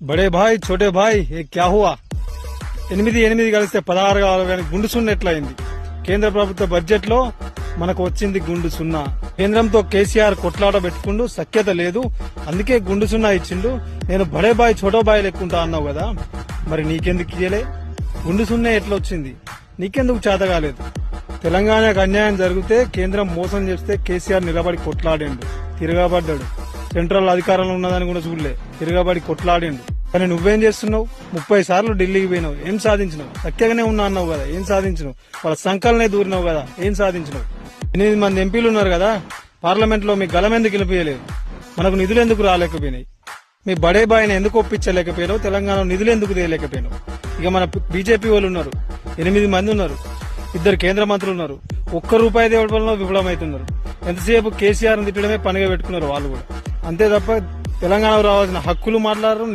బడే భాయ్ చోటే భాయ్ ఏ క్యా హువా 8 కలిస్తే 16 కావాలి కానీ గుండు సున్నా ఎట్లయింది? కేంద్ర ప్రభుత్వ బడ్జెట్ లో మనకు వచ్చింది గుండు సున్నా. కేంద్రంతో కేసీఆర్ కొట్లాట పెట్టుకుంటూ సఖ్యత లేదు, అందుకే గుండు సున్నా ఇచ్చిండు. నేను బడే బాయ్ చోటో బాయ్ లెక్కుంటా అన్నావు కదా, మరి నీకెందుకు ఇయ్యలే? గుండు సున్నా ఎట్లా వచ్చింది? నీకెందుకు చేత కాలేదు? తెలంగాణకు అన్యాయం జరిగితే కేంద్రం మోసం చేస్తే కేసీఆర్ నిలబడి కొట్లాడిండు, తిరగబడ్డాడు. సెంట్రల్ అధికారంలో ఉన్నదని కూడా చూడలే, తిరగబడి కొట్లాడిండు. కానీ నువ్వేం చేస్తున్నావు? 30 సార్లు ఢిల్లీకి పోయినావు, ఏం సాధించినావు? సఖ్యంగానే ఉన్నా అన్నావు కదా, ఏం సాధించినావు? వాళ్ళ సంకలనే దూరినావు కదా, ఏం సాధించినావు? 8 మంది ఎంపీలు ఉన్నారు కదా, పార్లమెంట్ లో మీ గలం ఎందుకు గెలిపియలేదు? మనకు నిధులు ఎందుకు రాలేకపోయినాయి? మీ బడే బాయ్ని ఎందుకు ఒప్పించలేకపోయినావు? తెలంగాణ నిధులు ఎందుకు తేయలేకపోయినావు? ఇక మన బీజేపీ వాళ్ళు ఉన్నారు, 8 మంది ఉన్నారు, 2 కేంద్ర మంత్రులు ఉన్నారు, ₹1 తేవడంలో విఫలమవుతున్నారు. ఎంతసేపు కేసీఆర్ తిట్టడమే పనిగా పెట్టుకున్నారు వాళ్ళు కూడా. అంతే తప్ప తెలంగాణకు రావాల్సిన హక్కులు మాట్లాడరు.